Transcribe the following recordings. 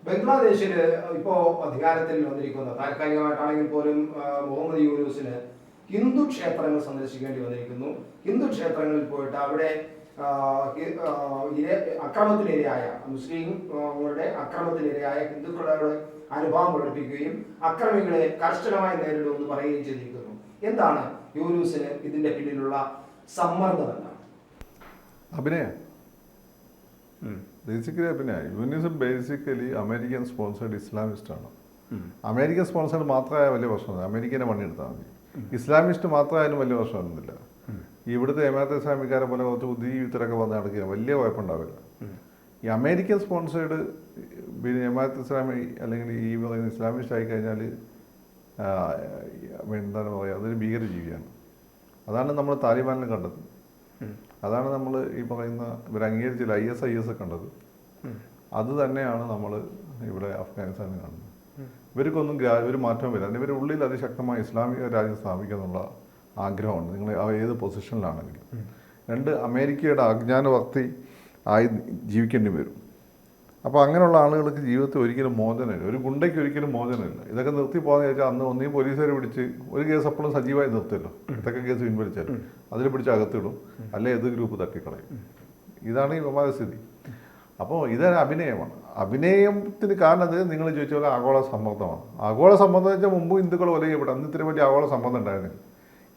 ബംഗ്ലാദേശിൽ ഇപ്പോൾ അധികാരത്തിൽ വന്നിരിക്കുന്ന താൽക്കാലികമായിട്ടാണെങ്കിൽ പോലും മുഹമ്മദ് യൂനൂസിന് ഹിന്ദു ക്ഷേത്രങ്ങൾ സന്ദർശിക്കേണ്ടി വന്നിരിക്കുന്നു. ഹിന്ദു ക്ഷേത്രങ്ങളിൽ പോയിട്ട് അവിടെ അക്രമത്തിനിരയായ മുസ്ലിങ്ങളുടെ അക്രമത്തിനിരയായ ഹിന്ദുക്കളോട് അനുഭാവം പ്രകടിപ്പിക്കുകയും അക്രമികളെ കർശനമായി നേരിടുമെന്ന് പറയുകയും ചെയ്തിരിക്കുന്നു. എന്താണ് യൂനൂസിന് ഇതിന്റെ പിന്നിലുള്ള സമ്മർദ്ദം? എന്താണ് അഭിനയം? ബേസിക്കലി അഭിനയം. Yunus basically American sponsored Islamist ആണ്. അമേരിക്കൻ സ്പോൺസേഡ് മാത്രമായ വലിയ പ്രശ്നമല്ല, അമേരിക്കനെ പണിയെടുത്താൽ മതി. ഇസ്ലാമിസ്റ്റ് മാത്രമായാലും വലിയ പ്രശ്നമൊന്നുമില്ല. ഇവിടുത്തെ ജമാഅത്തെ ഇസ്ലാമിക്കാരെ പോലെ കുറച്ച് ബുദ്ധിജീവിതരൊക്കെ വന്ന് നടക്കുക വലിയ കുഴപ്പമുണ്ടാവില്ല. ഈ അമേരിക്കൻ സ്പോൺസേഡ് പിന്നെ ജമാഅത്ത് ഇസ്ലാമി അല്ലെങ്കിൽ ഈ പറയുന്ന ഇസ്ലാമിസ്റ്റ് ആയിക്കഴിഞ്ഞാൽ എന്താണ് പറയുക, അതൊരു ഭീകരജീവിയാണ്. അതാണ് നമ്മൾ താലിബാനിൽ കണ്ടത്. അതാണ് നമ്മൾ ഈ പറയുന്ന ഇവർ അംഗീകരിച്ചില്ല IS കണ്ടത്. അത് തന്നെയാണ് നമ്മൾ ഇവിടെ അഫ്ഗാനിസ്ഥാനിൽ കാണുന്നത്. ഇവർക്കൊന്നും ഒരു മാറ്റവും വരില്ല. ഇവരുടെ ഉള്ളിൽ അതിശക്തമായ ഇസ്ലാമിക രാജ്യം സ്ഥാപിക്കുക എന്നുള്ള ആഗ്രഹമുണ്ട്, നിങ്ങൾ ഏത് പൊസിഷനിലാണെങ്കിലും. രണ്ട്, അമേരിക്കയുടെ അജ്ഞാനവർത്തി ആയി ജീവിക്കേണ്ടി വരും. അപ്പോൾ അങ്ങനെയുള്ള ആളുകൾക്ക് ജീവിതത്തിൽ ഒരിക്കലും മോചനമില്ല, ഒരു ഗുണ്ടയ്ക്ക് ഒരിക്കലും മോചനമില്ല. ഇതൊക്കെ നിർത്തി പോകാന്ന് വെച്ചാൽ അന്ന് ഒന്നീ പോലീസുകാർ പിടിച്ച് ഒരു കേസ് അപ്പോഴും സജീവമായി നിർത്തില്ലോ, ഇതൊക്കെ കേസ് പിൻവലിച്ചാൽ അതിൽ പിടിച്ച് അകത്തിടും, അല്ലെ ഏത് ഗ്രൂപ്പ് തട്ടിക്കളയും. ഇതാണ് ഈ വിമാനസ്ഥിതി. അപ്പോൾ ഇതൊരു അഭിനയമാണ്. അഭിനയത്തിന് കാരണം അത് നിങ്ങൾ ചോദിച്ച പോലെ ആഗോള സമ്മർദ്ദമാണ്. ആഗോള സമ്മർദ്ദം വെച്ചാൽ മുമ്പ് ഹിന്ദുക്കൾ പോലെ ചെയ്യപ്പെടും, അന്ന് ഇത്രയും വലിയ ആഗോള സമ്മർദ്ദം ഉണ്ടായിരുന്നില്ല.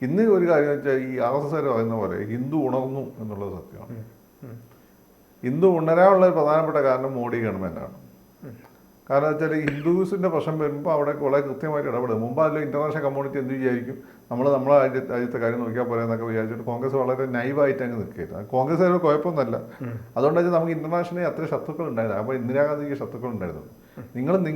ഇന്ന് ഒരു കാര്യം വെച്ചാൽ ഈ RSS പറയുന്ന പോലെ ഹിന്ദു ഉണർന്നു എന്നുള്ളത് സത്യമാണ്. ഹിന്ദു ഉണരാനുള്ള ഒരു പ്രധാനപ്പെട്ട കാരണം മോഡി ഗവൺമെൻറ്റാണ്. കാരണം വെച്ചാൽ ഹിന്ദുസിൻ്റെ പ്രശ്നം വരുമ്പോൾ അവിടെ വളരെ കൃത്യമായിട്ട് ഇടപെടും. മുമ്പ് അതിൽ ഇൻ്റർനാഷണൽ കമ്മ്യൂണിറ്റി എന്ത് വിചാരിക്കും, നമ്മളെ രാജ്യത്തെ കാര്യം നോക്കിയാൽ പോലെ എന്നൊക്കെ വിചാരിച്ചിട്ട് കോൺഗ്രസ് വളരെ നൈവായിട്ട് അങ്ങ് നിൽക്കുകയായിരുന്നു. കോൺഗ്രസ് ഒരു കുഴപ്പമൊന്നുമല്ല. അതുകൊണ്ട് വെച്ചാൽ നമുക്ക് ഇൻ്റർനാഷണലി അത്ര ശത്രുക്കൾ ഉണ്ടായിരുന്നു. അപ്പോൾ ഇന്ദിരാഗാന്ധിക്ക് ശത്രുക്കൾ ഉണ്ടായിരുന്നു.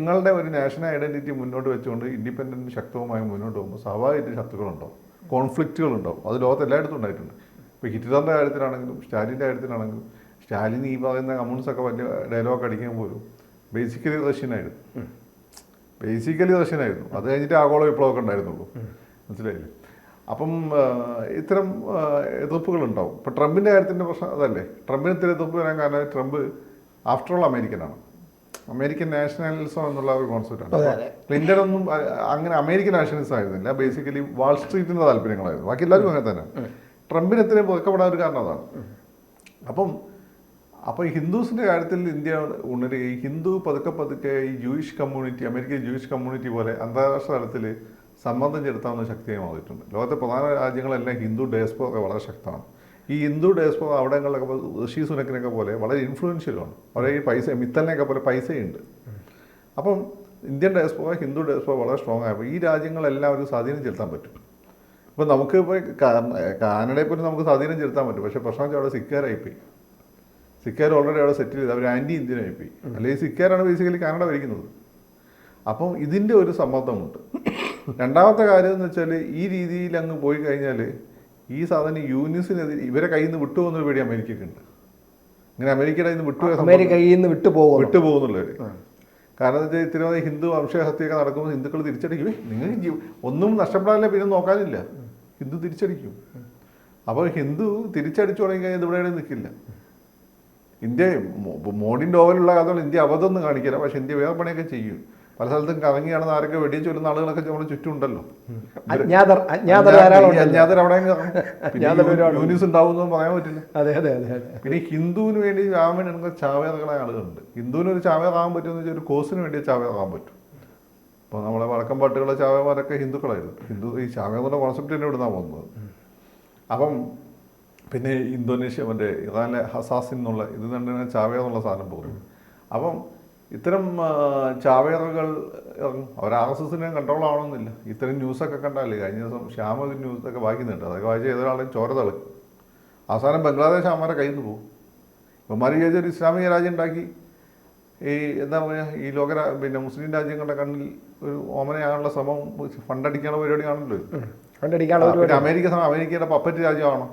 നിങ്ങളുടെ ഒരു നാഷണൽ ഐഡൻറ്റിറ്റി മുന്നോട്ട് വെച്ചുകൊണ്ട് ഇൻഡിപെൻഡൻറ്റ് ശക്തവുമായി മുന്നോട്ട് പോകുമ്പോൾ സ്വാഭാവികമായിട്ട് ശത്രുക്കളുണ്ടാവും, കോൺഫ്ലിക്റ്റുകളുണ്ടാവും. അത് ലോകത്ത് എല്ലായിടത്തും ഉണ്ടായിട്ടുണ്ട്. ഇപ്പോൾ ഹിറ്റ്ലറിൻ്റെ കാര്യത്തിലാണെങ്കിലും സ്റ്റാലിൻ്റെ കാര്യത്തിലാണെങ്കിലും, സ്റ്റാലിൻ ഈ പറയുന്ന കമ്മ്യൂണിസ്റ്റൊക്കെ വലിയ ഡയലോഗ് അടിക്കാൻ പോലും ബേസിക്കലി റഷ്യനായിരുന്നു. അത് കഴിഞ്ഞിട്ട് ആഗോള വിപ്ലവമൊക്കെ ഉണ്ടായിരുന്നുള്ളൂ. മനസ്സിലായില്ലേ? അപ്പം ഇത്തരം എതിർപ്പുകളുണ്ടാവും. ഇപ്പോൾ ട്രംപിൻ്റെ കാര്യത്തിൻ്റെ പ്രശ്നം അതല്ലേ. ട്രംപിന് ഇത്തിരി എതിർപ്പ് വരാൻ കാരണം ട്രംപ് ആഫ്റ്റർ ഓൾ അമേരിക്കനാണ്. അമേരിക്കൻ നാഷണലിസം എന്നുള്ള ഒരു കോൺസെപ്റ്റാണ്. ക്ലിൻ്റൺ ഒന്നും അങ്ങനെ അമേരിക്കൻ നാഷണലിസം ആയിരുന്നില്ല, ബേസിക്കലി വാൾ സ്ട്രീറ്റിൻ്റെ താല്പര്യങ്ങളായിരുന്നു. ബാക്കി എല്ലാവരും അങ്ങനെ തന്നെ. ട്രംപിന് ഇത്രയും പുറക്കപ്പെടാൻ ഒരു കാരണം അതാണ്. അപ്പോൾ ഹിന്ദുസിൻ്റെ കാര്യത്തിൽ ഇന്ത്യ ഉണരുക, ഈ ഹിന്ദു പതുക്കെ ഈ Jewish community, American Jewish community പോലെ അന്താരാഷ്ട്ര തലത്തിൽ സമ്മർദ്ദം ചെലുത്താവുന്ന ശക്തിയായി മാറിയിട്ടുണ്ട്. ലോകത്തെ പ്രധാന രാജ്യങ്ങളെല്ലാം ഹിന്ദു ഡയസ്പോറ വളരെ ശക്തമാണ്. ഈ ഹിന്ദു ഡയസ്പോറ അവിടങ്ങളിലൊക്കെ ഋഷി സുനക്കിനൊക്കെ പോലെ വളരെ ഇൻഫ്ലുവൻഷ്യലാണ്. വളരെ ഈ പൈസ മിത്തലിനെയൊക്കെ പോലെ പൈസയുണ്ട്. അപ്പം ഇന്ത്യൻ ഡയസ്പോറ, ഹിന്ദു ഡയസ്പോറ വളരെ സ്ട്രോങ് ആയപ്പോൾ ഈ രാജ്യങ്ങളെല്ലാം ഒരു സ്വാധീനം ചെലുത്താൻ പറ്റും. ഇപ്പോൾ നമുക്ക് ഇപ്പോൾ കാനഡയെ പോലും നമുക്ക് സ്വാധീനം ചെലുത്താൻ പറ്റും. പക്ഷേ പ്രശ്നം വെച്ചാൽ അവിടെ സിക്കാരായിപ്പോയി. സിക്കാർ ഓൾറെഡി അവിടെ സെറ്റിൽ ചെയ്ത് അവർ ആൻറ്റി ഇന്ത്യനായിപ്പോയി. അല്ലെങ്കിൽ സിക്കാരാണ് ബേസിക്കലി കാനഡ ഭരിക്കുന്നത്. അപ്പം ഇതിൻ്റെ ഒരു സമ്മർദ്ദമുണ്ട്. രണ്ടാമത്തെ കാര്യം എന്ന് വെച്ചാൽ ഈ രീതിയിൽ അങ്ങ് പോയി കഴിഞ്ഞാൽ ഈ സാധനം യൂനിസിനെതിരെ ഇവരെ കയ്യിൽ നിന്ന് വിട്ടുപോകുന്നൊരു പേടി അമേരിക്കയ്ക്കുണ്ട്. ഇങ്ങനെ അമേരിക്കയുടെ കയ്യിൽ നിന്ന് വിട്ടുപോകുന്നുള്ളവർ. കാരണം എന്താ വെച്ചാൽ ഇത്തിരി ഹിന്ദു വംശഹത്യയൊക്കെ നടക്കുമ്പോൾ ഹിന്ദുക്കൾ തിരിച്ചടിക്കും. നിങ്ങൾക്ക് ഒന്നും നഷ്ടപ്പെടാനില്ല, പിന്നെ നോക്കാനില്ല, ഹിന്ദു തിരിച്ചടിക്കും. അപ്പോൾ ഹിന്ദു തിരിച്ചടിച്ചു തുടങ്ങി കഴിഞ്ഞാൽ ഇവിടെ നിൽക്കില്ല. ഇന്ത്യ മോഡിൻ്റെ ഓവലുള്ള കഥകൾ ഇന്ത്യ അബദ്ധമൊന്നും കാണിക്കില്ല, പക്ഷേ ഇന്ത്യ വേറെ പണിയൊക്കെ ചെയ്യും. പല സ്ഥലത്തും കറങ്ങിയാണെന്ന് ആരൊക്കെ വെടിച്ച് ചൊല്ലുന്ന ആളുകളൊക്കെ നമ്മുടെ ചുറ്റും ഉണ്ടല്ലോ. യൂനിസ് ഉണ്ടാവുമെന്ന് പറയാൻ പറ്റില്ല. പിന്നെ ഹിന്ദുവിന് വേണ്ടി രാമൻ എന്ന ചാവേറുകളായ ആളുകളുണ്ട്. ഹിന്ദുവിന് ഒരു ചാവേറാകാൻ പറ്റുമെന്ന് വെച്ചാൽ ഒരു കോസിന് വേണ്ടി ചാവേറാകാൻ പറ്റും. ഇപ്പോൾ നമ്മളെ വടക്കം പാട്ടുകളുടെ ചാവേമാരൊക്കെ ഹിന്ദുക്കളായിരുന്നു. ഈ ചാവേന്നുള്ള കോൺസെപ്റ്റ് തന്നെ ഇവിടുന്നാണ് പോകുന്നത്. അപ്പം പിന്നെ ഇന്തോനേഷ്യ മറ്റേ ഇറാനിലെ ഹസാസിൻ എന്നുള്ള ഇത് തന്നെ ചാവേർ എന്നുള്ള സാധനം പോകുന്നു. അപ്പം ഇത്തരം ചാവേറുകൾ അവർ RSS കൺട്രോൾ ആവണമെന്നില്ല. ഇത്തരം ന്യൂസൊക്കെ കണ്ടാലേ കഴിഞ്ഞ ദിവസം ശ്യാമ ഒരു ന്യൂസൊക്കെ വായിക്കുന്നുണ്ട്. അതൊക്കെ വായിച്ച് ഏതൊരാളെയും ചോര തളക്കും. അവസാനം ബംഗ്ലാദേശ് അമ്മമാരെ കയ്യിൽ നിന്ന് പോകും. ഇവന്മാർ വിചാരിച്ചൊരു ഇസ്ലാമിക രാജ്യം ഉണ്ടാക്കി ഈ എന്താ പറയുക, ഈ പിന്നെ മുസ്ലിം രാജ്യങ്ങളുടെ കണ്ണിൽ ഒരു ഓമനയാകാനുള്ള ശ്രമം ഫണ്ടടിക്കാനുള്ള പരിപാടിയാണല്ലോ. അമേരിക്കയുടെ പപ്പറ്റ് രാജ്യമാണോ?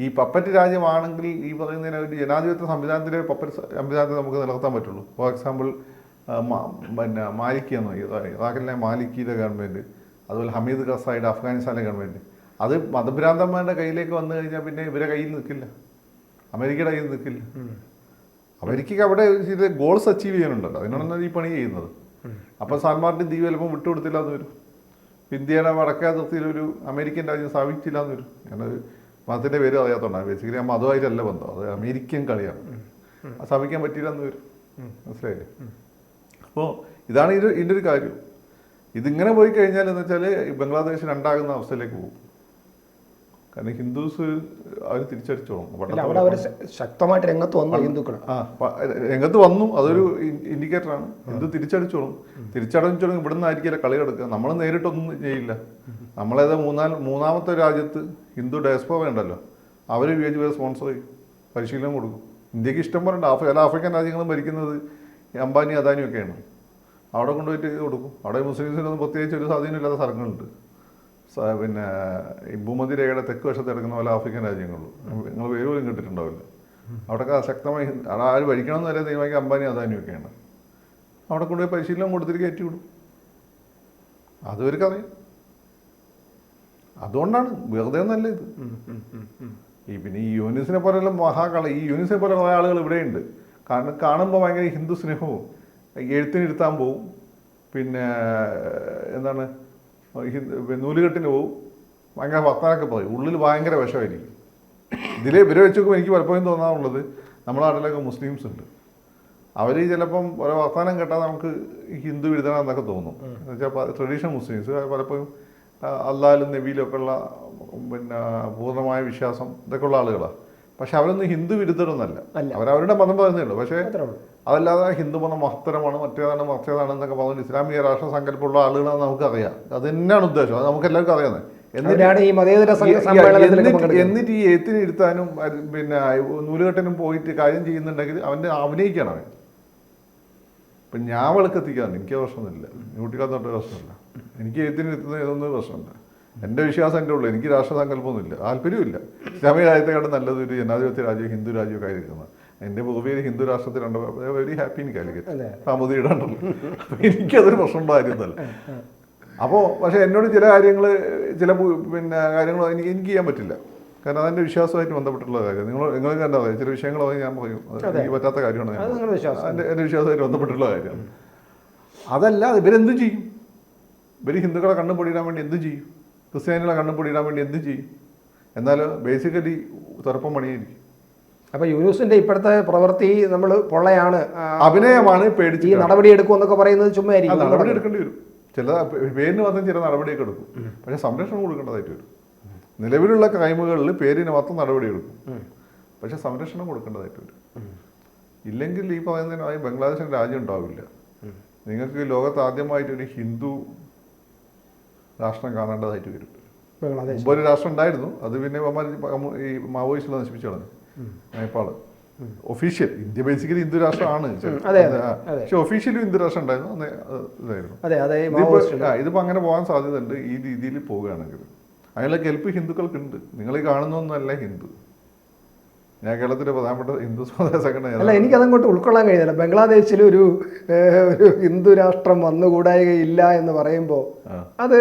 ഈ പപ്പറ്റ് രാജ്യമാണെങ്കിൽ ഈ പറയുന്നതിന് ഒരു ജനാധിപത്യ സംവിധാനത്തിലെ പപ്പറ്റ് സംവിധാനത്തെ നമുക്ക് നിലനിർത്താൻ പറ്റുള്ളൂ. ഫോർ എക്സാമ്പിൾ പിന്നെ മാലിക്കി എന്നോ ഇറാഖിലെ മാലിക്കിയുടെ ഗവൺമെൻറ്, അതുപോലെ ഹമീദ് കർസായിയുടെ അഫ്ഗാനിസ്ഥാനിലെ ഗവൺമെൻറ്, അത് മതഭ്രാന്തന്മാരുടെ കയ്യിലേക്ക് വന്നു കഴിഞ്ഞാൽ പിന്നെ ഇവരെ കയ്യിൽ നിൽക്കില്ല, അമേരിക്കയുടെ കയ്യിൽ നിൽക്കില്ല. അമേരിക്കയ്ക്ക് അവിടെ ഇത് ഗോൾസ് അച്ചീവ് ചെയ്യാനുണ്ടല്ലോ, അതിനാണ് ഈ പണി ചെയ്യുന്നത്. അപ്പോൾ സാൻ മാർട്ടിൻ ദ്വീപ് ചിലപ്പോൾ വിട്ടുകൊടുത്തില്ല എന്ന് വരും. ഇന്ത്യയുടെ വടക്കേ അതിർത്തിയിൽ ഒരു അമേരിക്കൻ രാജ്യം സ്ഥാപിച്ചില്ല എന്ന് വരും. ഞാനത് മതത്തിൻ്റെ പേര് അറിയാത്തതുകൊണ്ടാണ്. ബേസിക്കലി ആ മതമായിട്ടല്ല ബന്ധം, അത് അമേരിക്കൻ കളിയാണ്. അത് സ്ഥാപിക്കാൻ പറ്റില്ല എന്ന് വരും. മനസ്സിലായില്ലേ? അപ്പോൾ ഇതാണ് ഇതിൻ്റെ ഒരു കാര്യം. ഇതിങ്ങനെ പോയി കഴിഞ്ഞാൽ എന്ന് വെച്ചാൽ ബംഗ്ലാദേശ് രണ്ടാകുന്ന അവസ്ഥയിലേക്ക് പോകും. കാരണം ഹിന്ദുസ് അവർ തിരിച്ചടിച്ചോളും. ശക്തമായിട്ട് രംഗത്ത് വന്നു ഹിന്ദുക്കൾ. രംഗത്ത് വന്നു, അതൊരു ഇൻഡിക്കേറ്ററാണ്. ഹിന്ദു തിരിച്ചടിച്ചോളും. തിരിച്ചടിച്ചോളും ഇവിടുന്ന് ആയിരിക്കില്ല കളി എടുക്കുക. നമ്മൾ നേരിട്ടൊന്നും ചെയ്യില്ല. നമ്മളേത് മൂന്നാമത്തെ രാജ്യത്ത് ഹിന്ദു ഡയസ്പോറ ഉണ്ടല്ലോ, അവർ UAE സ്പോൺസർ ചെയ്യും, പരിശീലനം കൊടുക്കും. ഇന്ത്യക്ക് ഇഷ്ടം പോലെ ഉണ്ട്. ചില ആഫ്രിക്കൻ രാജ്യങ്ങളും ഭരിക്കുന്നത് അംബാനി അദാനി ഒക്കെയാണ്. അവിടെ കൊണ്ടുപോയിട്ട് കൊടുക്കും. അവിടെ മുസ്ലിംസിനൊന്നും പ്രത്യേകിച്ച് ഒരു സ്വാധീനമില്ലാത്ത സ്ഥലങ്ങളുണ്ട്. പിന്നെ ഈ ഭൂമധ്യരേഖയുടെ തെക്ക് വശത്ത് കിടക്കുന്ന പോലെ ആഫ്രിക്കൻ രാജ്യങ്ങളിലും നിങ്ങൾ പേര് പോലും കേട്ടിട്ടുണ്ടാവില്ല. അവിടെയൊക്കെ ശക്തമായി അവിടെ ആര് ഭരിക്കണമെന്ന് വരെ തീരുമാനിക്കുക അംബാനി അദാനിയൊക്കെയാണ്. അവിടെ കൊണ്ടുപോയി പരിശീലനം കൊടുത്തിട്ട് കയറ്റി വിടും. അതൊരു കഥയും. അതുകൊണ്ടാണ് വെറുതെ ഒന്നല്ല ഇത്. പിന്നെ ഈ യൂനിസിനെ പോലെയുള്ള മഹാകളി, ഈ യൂനിസിനെ പോലെ കുറേ ആളുകൾ ഇവിടെയുണ്ട്. കാരണം കാണുമ്പോൾ ഭയങ്കര ഹിന്ദു സ്നേഹവും, എഴുത്തിനിരുത്താൻ പോവും, പിന്നെ എന്താണ് നൂലുകെട്ടിന് പോവും, ഭയങ്കര വർത്താനൊക്കെ പറയും, ഉള്ളിൽ ഭയങ്കര വിഷമായിരിക്കും. ഇവരെ വെച്ച് നോക്കുമ്പോൾ എനിക്ക് പലപ്പോഴും തോന്നാറുള്ളത്, നമ്മുടെ നാട്ടിലൊക്കെ മുസ്ലിംസ് ഉണ്ട്, അവർ ചിലപ്പം ഓരോ വർത്താനം കേട്ടാൽ നമുക്ക് ഹിന്ദു വിരുദ്ധന എന്നൊക്കെ തോന്നും. എന്ന് വെച്ചാൽ ട്രഡീഷണൽ മുസ്ലിംസ് പലപ്പോഴും അള്ളാഹിലും നബിയിലും ഒക്കെ ഉള്ള പിന്നെ പൂർണ്ണമായ വിശ്വാസം ഇതൊക്കെ ഉള്ള ആളുകളാണ്. പക്ഷെ അവരൊന്നും ഹിന്ദു വിരുദ്ധരൊന്നല്ല, അവരവരുടെ മതം പറയുന്നേ ഉള്ളൂ. പക്ഷേ അതല്ലാതെ ഹിന്ദു മതം മഹത്തരമാണ്, മറ്റേതാണ് എന്നൊക്കെ പറഞ്ഞിട്ട് ഇസ്ലാമിക രാഷ്ട്ര സങ്കല്പമുള്ള ആളുകളാണെന്ന് നമുക്കറിയാം. അത് തന്നെയാണ് ഉദ്ദേശം, അത് നമുക്ക് എല്ലാവർക്കും അറിയാവുന്നത്. എന്നിട്ട് ഈ എഴുത്തിന് ഇരുത്താനും പിന്നെ നൂലുകെട്ടിനും പോയിട്ട് കാര്യം ചെയ്യുന്നുണ്ടെങ്കിൽ അവൻ്റെ അഭിനയിക്കണം അവൻ. ഇപ്പം ഞാൻ വിളക്കെത്തിക്കാറുണ്ട്, എനിക്ക് പ്രശ്നമൊന്നുമില്ല, ന്യൂട്ടിക്കാത്തോട്ട് പ്രശ്നമില്ല. എനിക്ക് എഴുത്തിന് ഇരുത്തുന്ന ഇതൊന്നും പ്രശ്നമില്ല. എൻ്റെ വിശ്വാസം എൻ്റെ ഉള്ളൂ. എനിക്ക് രാഷ്ട്ര സങ്കല്പമൊന്നുമില്ല, താല്പര്യമില്ല. ഇസ്ലാമിക രാജ്യത്തെക്കാളും നല്ലത് ഒരു ജനാധിപത്യ രാജ്യം ഹിന്ദു രാജ്യമൊക്കെ ആയിരിക്കുന്നത്. എൻ്റെ പൂർവ്വയിൽ ഹിന്ദു രാഷ്ട്രത്തിലുണ്ട്, വെരി ഹാപ്പി ഇൻ കാലിക്കറ്റ് സാമൂതി ഇടാണ്ടല്ലോ. അപ്പം എനിക്കതൊരു പ്രശ്നമുള്ള കാര്യമൊന്നുമല്ല. അപ്പോൾ പക്ഷേ എന്നോട് ചില കാര്യങ്ങൾ പിന്നെ കാര്യങ്ങൾ എനിക്ക് ചെയ്യാൻ പറ്റില്ല. കാരണം അതെൻ്റെ വിശ്വാസമായിട്ട് ബന്ധപ്പെട്ടുള്ള കാര്യം. നിങ്ങൾക്ക് എന്താ പറയുക, ചില വിഷയങ്ങൾ ഞാൻ പറയും, എനിക്ക് പറ്റാത്ത കാര്യമാണ്. എൻ്റെ വിശ്വാസമായിട്ട് ബന്ധപ്പെട്ടുള്ള കാര്യമാണ്. അതല്ല ഇവരെന്തും ചെയ്യും. ഇവർ ഹിന്ദുക്കളെ കണ്ണും പൊടിയിടാൻ വേണ്ടി എന്തും ചെയ്യും, ക്രിസ്ത്യാനികളെ കണ്ണും പൊടിയിടാൻ വേണ്ടി എന്തും ചെയ്യും. എന്നാൽ ബേസിക്കലി തുറപ്പം പണിയായിരിക്കും. അപ്പോൾ യൂനുസിന്റെ ഇപ്പോഴത്തെ പ്രവൃത്തി നമ്മൾ പൊള്ളയാണ്, അഭിനയമാണ്, പേടിച്ച് ഈ നടപടി എടുക്കുമെന്നൊക്കെ പറയുന്നത് ചുമ്മാ ആയിരിക്കും. നടപടി എടുക്കേണ്ടി വരും. ചില പേരിന് മാത്രം ചില നടപടിയൊക്കെ എടുക്കും, പക്ഷേ സംരക്ഷണം കൊടുക്കേണ്ടതായിട്ട് വരും. നിലവിലുള്ള ക്രൈമുകളിൽ പേരിന് മാത്രം നടപടി എടുക്കും, പക്ഷെ സംരക്ഷണം കൊടുക്കേണ്ടതായിട്ട് വരും. ഇല്ലെങ്കിൽ ഈ പറയുന്നതിനായി ബംഗ്ലാദേശിന് രാജ്യം ഉണ്ടാവില്ല. നിങ്ങൾക്ക് ലോകത്ത് ആദ്യമായിട്ടൊരു ഹിന്ദു രാഷ്ട്രം കാണേണ്ടതായിട്ട് വരും. മുമ്പ് ഒരു രാഷ്ട്രം ഉണ്ടായിരുന്നു, അത് പിന്നെ ഈ മാവോയിസ്റ്റുകൾ നശിപ്പിച്ചു കളഞ്ഞു. Nepal official, India basically Hindu രാഷ്ട്രമാണ്, പക്ഷെ ഒഫീഷ്യലും ഹിന്ദു രാഷ്ട്രം ഉണ്ടായിരുന്നു. ഇതായിരുന്നു. ഇതിപ്പോൾ അങ്ങനെ പോകാൻ സാധ്യതയുണ്ട് ഈ രീതിയിൽ പോവുകയാണെങ്കിൽ. അതിനുള്ള കെൽപ്പ് ഹിന്ദുക്കൾക്കുണ്ട്. നിങ്ങൾ ഈ കാണുന്നൊന്നുമല്ല ഹിന്ദു. ഞാൻ കേരളത്തിലെ പ്രധാനപ്പെട്ട ഹിന്ദു സമുദായ സംഘടന അല്ല, എനിക്കതങ്ങോട്ട് ഉൾക്കൊള്ളാൻ കഴിയുന്നില്ല. ബംഗ്ലാദേശിൽ ഒരു ഹിന്ദു രാഷ്ട്രം വന്നുകൂടായികയില്ല എന്ന് പറയുമ്പോൾ അത്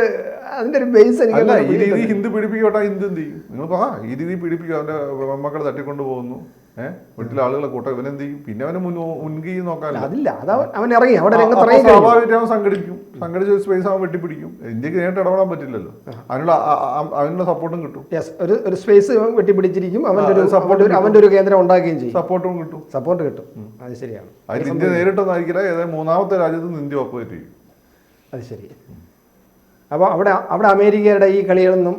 അതിന്റെ ഒരു ബേസ് അല്ല. ഈ രീതി ഹിന്ദു പീഡിപ്പിക്കോട്ടെ, ഹിന്ദു എന്ത് ചെയ്യും? നിങ്ങൾ ഈ രീതി പീഡിപ്പിക്കും, അവന്റെ മക്കളെ തട്ടിക്കൊണ്ട് പോകുന്നു, വീട്ടിലെ ആളുകളെ കൂട്ടം, ഇവനെന്ത് ചെയ്യും? പിന്നെ അവന് മുൻകൈ നോക്കാനില്ല. അതില്ല, അത് അവൻ ഇറങ്ങി അവിടെ സ്വാഭാവികമായിട്ട് അവൻ സംഘടിച്ച് സ്പേസ് അവൻ വെട്ടിപ്പിടിക്കും. ഇന്ത്യക്ക് നേരിട്ട് ഇടപെടാൻ പറ്റില്ലല്ലോ, അതിനുള്ള സപ്പോർട്ടും കിട്ടും. ഒരു സ്പേസ് വെട്ടിപ്പിടിച്ചിരിക്കും, അവന്റെ ഒരു കേന്ദ്രം ഉണ്ടാക്കുകയും ചെയ്യും, സപ്പോർട്ട് കിട്ടും. അത് ശരിയാണ്. അതിൽ ഇന്ത്യ നേരിട്ടൊന്നും ആയിരിക്കില്ല, ഏതായാലും മൂന്നാമത്തെ രാജ്യത്ത് നിന്ന് ഇന്ത്യ ഓപ്പറേറ്റ് ചെയ്യും. അത് ശരി. അപ്പോൾ അവിടെ അമേരിക്കയുടെ ഈ കളികളൊന്നും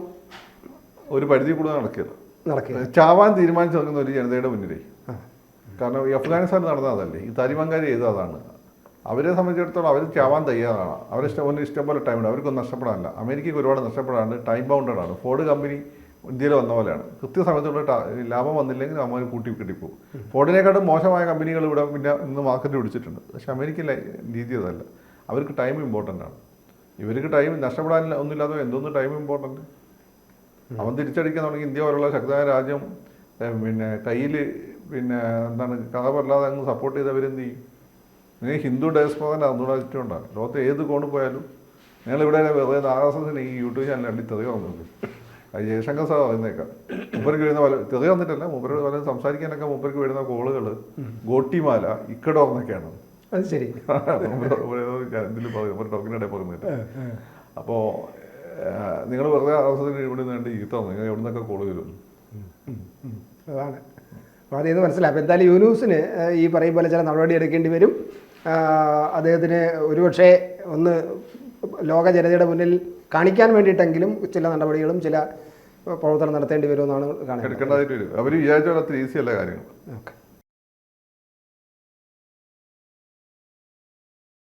ഒരു പരിധി കൂടുതൽ നടക്കില്ല. ചാവാൻ തീരുമാനിച്ചു നടക്കുന്ന ഒരു ജനതയുടെ മുന്നിലേ. കാരണം ഈ അഫ്ഗാനിസ്ഥാനിൽ നടന്ന അതല്ലേ, ഈ താലിബാൻകാർ ചെയ്ത അതാണ്. അവരെ സംബന്ധിച്ചിടത്തോളം അവർ ചാവാൻ തയ്യാറാണ്. ഇഷ്ടംപോലെ ടൈമുണ്ട്, അവർക്കൊന്നും നഷ്ടപ്പെടാനില്ല. അമേരിക്കയ്ക്ക് ഒരുപാട് നഷ്ടപ്പെടാണ്ട്, ടൈം ബൗണ്ടഡ് ആണ്. ഫോർഡ് കമ്പനി ഇന്ത്യയിൽ വന്ന പോലെയാണ്, കൃത്യസമയത്തുള്ള ലാഭം വന്നില്ലെങ്കിൽ അമ്മ കൂട്ടി കിട്ടിപ്പോവും. ഫോർഡിനെക്കാട്ടും മോശമായ കമ്പനികൾ ഇവിടെ പിന്നെ ഇന്ന് മാർക്കറ്റ് പിടിച്ചിട്ടുണ്ട്. പക്ഷേ അമേരിക്കൻ രീതി അതല്ല, അവർക്ക് ടൈം ഇമ്പോർട്ടൻ്റ് ആണ്. ഇവർക്ക് ടൈം നഷ്ടപ്പെടാനില്ല ഒന്നുമില്ലാതെ എന്തോന്നും ടൈം ഇമ്പോർട്ടൻ്റ്. അവൻ തിരിച്ചടിക്കാൻ തുടങ്ങി ഇന്ത്യ പോലുള്ള ശക്തമായ രാജ്യം പിന്നെ കയ്യിൽ പിന്നെ എന്താണ് കഥ പറയാതെ അങ്ങ് സപ്പോർട്ട് ചെയ്തവരെന്ത് ചെയ്യും? നിങ്ങൾ ഹിന്ദു ഡയസ്പോറൻ്റെ അന്തൂടാച്ചിട്ടുണ്ടാകും. ലോകത്ത് ഏത് കോണിൽ പോയാലും നിങ്ങളിവിടെ വെറുതെ RSSന് ഈ യൂട്യൂബ് ചാനൽ അടി തെറിയോ നോക്കും. ജയശങ്കർ സാർ പറയുന്നേക്കാം മൂപ്പർക്ക് വരുന്ന പല തെറി വന്നിട്ടല്ല, മൂപ്പര് പല സംസാരിക്കാനൊക്കെ മൂപ്പർക്ക് വരുന്ന കോളുകൾ ഗോട്ടിമാല ഇക്കഡോർ എന്നൊക്കെയാണ്. അത് ശരി. ഇതിൽ പറയും ടോക്കിനിടെ പറയുന്നില്ല. അപ്പോൾ നിങ്ങൾ വെറുതെ അവസരത്തിന് ഇവിടെ നിന്ന് ഈത്തോ നിങ്ങൾ എവിടെ നിന്നൊക്കെ കോള് വരുമല്ലോ. അതാണ് അപ്പോൾ അതിൽ നിന്ന് മനസ്സിലായി. അപ്പോൾ എന്തായാലും യൂനൂസിന് ഈ പറയും പോലെ ചില നടപടി എടുക്കേണ്ടി വരും. അദ്ദേഹത്തിന് ഒരുപക്ഷെ ഒന്ന് ലോക ജനതയുടെ മുന്നിൽ കാണിക്കാൻ വേണ്ടിയിട്ടെങ്കിലും ചില നടപടികളും ചില പ്രവർത്തനം നടത്തേണ്ടി വരുമെന്നാണ് കാണുന്നത്. എടുക്കേണ്ടതായിട്ട് വരും. അവർ വിചാരിച്ച പോലെ അത്ര ഈസി അല്ല കാര്യങ്ങൾ. ഓക്കെ.